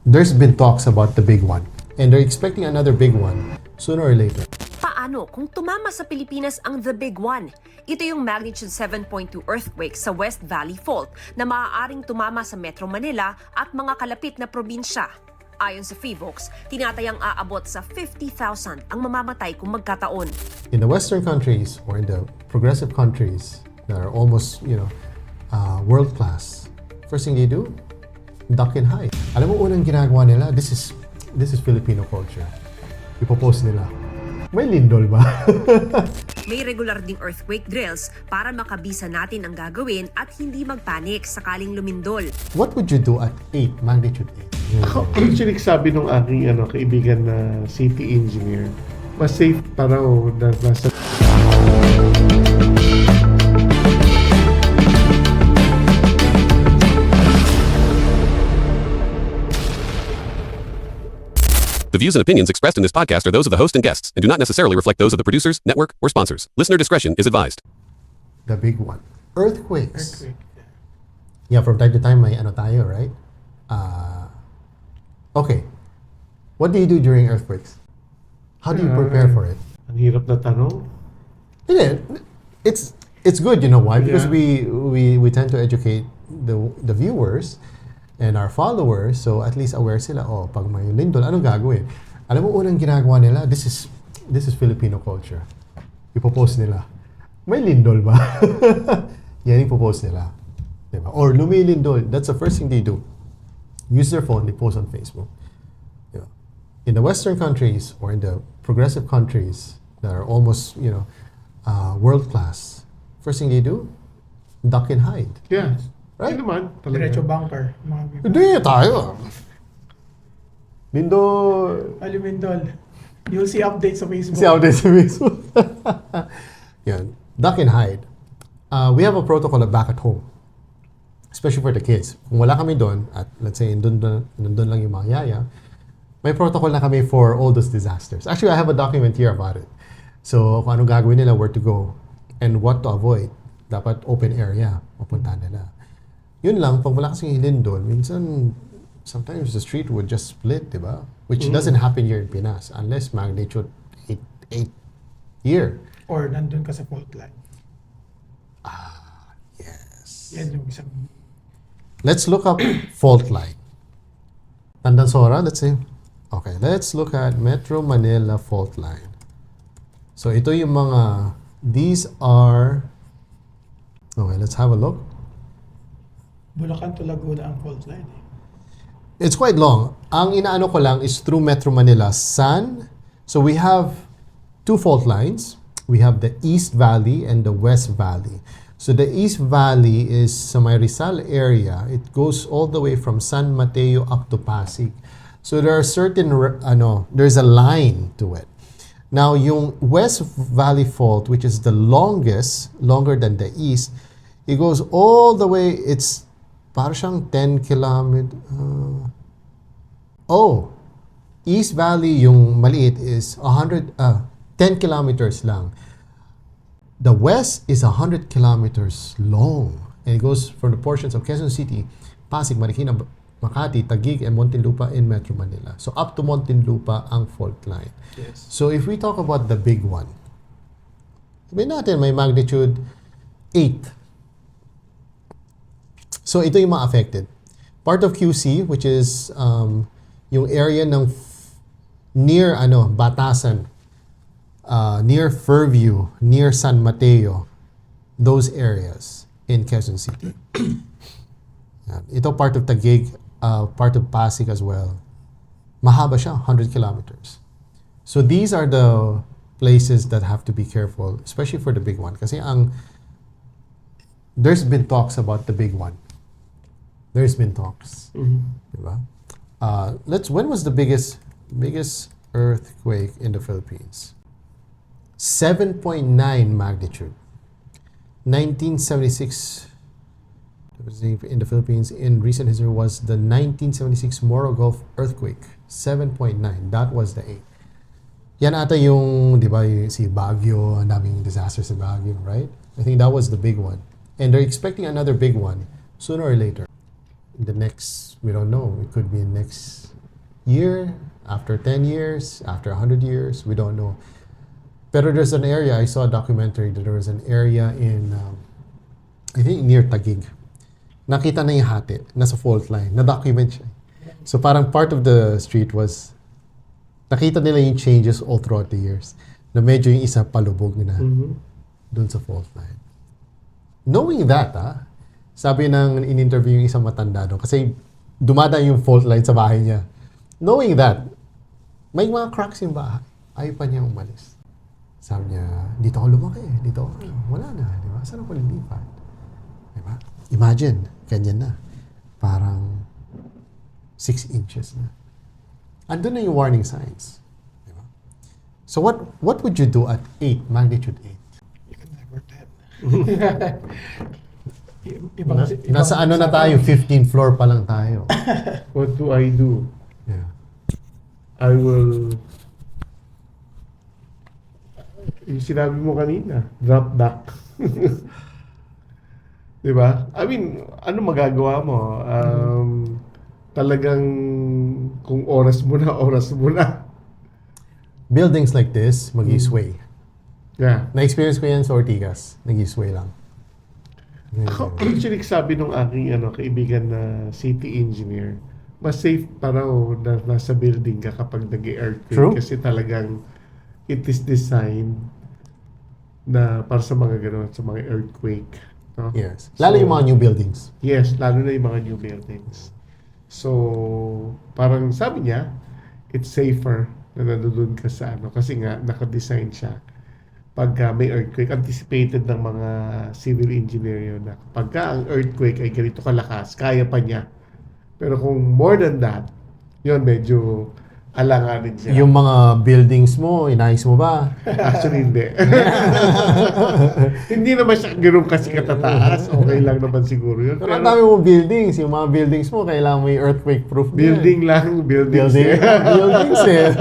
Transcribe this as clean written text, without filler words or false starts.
There's been talks about the big one, and they're expecting another big one sooner or later. Paano kung tumama sa Pilipinas ang The Big One? Ito yung magnitude 7.2 earthquake sa West Valley Fault na maaaring tumama sa Metro Manila at mga kalapit na probinsya. Ayon sa PHIVOLCS, tinatayang aabot sa 50,000 ang mamamatay kung magkataon. In the Western countries or in the progressive countries that are almost, world class, first thing they do, duck and hide. Alam mo unang ginagawa nila, this is Filipino culture. Ipopost nila. May lindol ba? May regular ding earthquake drills para makabisa natin ang gagawin at hindi magpanik sakaling lumindol. What would you do at 8, magnitude 8? Actually, sabi nung aking kaibigan na city engineer, mas safe pa raw na nasa... The views and opinions expressed in this podcast are those of the host and guests and do not necessarily reflect those of the producers, network, or sponsors. Listener discretion is advised. The big one. Earthquakes. Yeah, from time to time may tayo, right? Okay. What do you do during earthquakes? How do you prepare for it? Ang hirap na tanong. Hindi. It's good, you know why? Because Yeah. we tend to educate the viewers and our followers, so at least aware sila, pag may lindol, anong gagawin? Alam mo, unang ginagawa nila, this is Filipino culture. Ipopost nila. May lindol ba? Yan ipopost nila. Diba? Or lumilindol. That's the first thing they do. Use their phone, they post on Facebook. Diba? In the Western countries, or in the progressive countries that are almost, world class, first thing they do, duck and hide. Yeah. Right? Hindi naman. Diretso bunker. Mga people. Hindi tayo. Lindol. Alumindol. You'll see updates sa Facebook. See how this is. Yan. Duck and hide. We have a protocol back at home. Especially for the kids. Kung wala kami doon, at let's say nandun lang yung mga yaya, may protocol na kami for all those disasters. Actually, I have a document here about it. So, kung anong gagawin nila, where to go, and what to avoid. Dapat open area, pupuntahan nila. Yun lang, pag wala kasing lindol, minsan, sometimes the street would just split, di ba? Which doesn't happen here in Pinas, unless magnitude 8 here. Or nandun ka sa fault line. Yes. Yan yung isang... Let's look up fault line. Tandansora, let's see. Okay, let's look at Metro Manila fault line. So ito yung mga, these are, okay, let's have a look. Bulacan to Laguna ang fault line. It's quite long. Ang inaano ko lang is through Metro Manila, San. So we have two fault lines. We have the East Valley and the West Valley. So the East Valley is sa may Rizal area. It goes all the way from San Mateo up to Pasig. So there are certain, there's a line to it. Now, yung West Valley Fault, which is the longest, longer than the East, it goes all the way, it's para siyang 10 kilometers. East Valley, yung maliit, is 10 kilometers lang. The West is 100 kilometers long. And it goes from the portions of Quezon City, Pasig, Marikina, Makati, Taguig, and Muntinlupa in Metro Manila. So up to Muntinlupa ang fault line. Yes. So if we talk about the big one, sabihin natin may magnitude 8. So ito yung mga affected. Part of QC, which is yung area ng near Batasan, near Fairview, near San Mateo, those areas in Quezon City. Ito part of Taguig, part of Pasig as well. Mahaba siya, 100 kilometers. So these are the places that have to be careful, especially for the big one. Kasi there's been talks about the big one. There's been talks. Diba? When was the biggest earthquake in the Philippines? 7.9 magnitude. 1976 in the Philippines in recent history was the 1976 Moro Gulf earthquake. 7.9. That was the 8. Yan ata yung, di ba, si Baguio, ang daming disasters sa Baguio, right? I think that was the big one. And they're expecting another big one sooner or later. the next, we don't know. It could be next year, after 10 years, after 100 years, we don't know. Pero there's an area, I saw a documentary that there was an area in, I think near Taguig. Nakita na yung hati, nasa fault line, na-document siya. So parang part of the street was, nakita nila yung changes all throughout the years. Na medyo yung isa palubog na dun sa fault line. Knowing that, sabi ng in-interview yung isang matanda doon, kasi dumada yung fault line sa bahay niya. Knowing that, may mga cracks yung bahay. Ayaw pa niya umalis. Sabi niya, dito ako lumaki. Dito ako, wala na. Di ba? Saan ako lilipat? Di ba? Imagine, ganyan na. Parang 6 inches na. Andun na yung warning signs. Di ba? So what would you do at 8, magnitude 8? You can never tell. Nasa ano na tayo, 15th floor pa lang tayo. What do I do? Yeah. I will... Yung sinabi mo kanina, drop back. Di ba? I mean, ano magagawa mo? Talagang kung oras mo na. Buildings like this, mag-sway. Yeah. Na-experience ko yan sa Ortigas. Nag-sway lang. Ako, actually, sabi nung aking kaibigan na city engineer, mas safe pa raw na nasa building ka kapag nag-earthquake. True. Kasi talagang it is designed na para sa mga gano'n, sa mga earthquake. No? Yes. Lalo yung mga new buildings. Yes, lalo na yung mga new buildings. So, parang sabi niya, it's safer na nandoon ka sa ano. Kasi nga, nakadesign siya. Pagka may earthquake, anticipated ng mga civil engineer yun na pagka ang earthquake ay ganito kalakas, kaya pa niya. Pero kung more than that, yun, medyo alanganin siya. Yung mga buildings mo, inayos mo ba? Actually, hindi. Hindi naman siya ganoon kasi katataas. Okay lang naman siguro yun. Pero ang dami mo buildings. Yung mga buildings mo, kailangan may earthquake proof. Building lang, buildings. Buildings eh.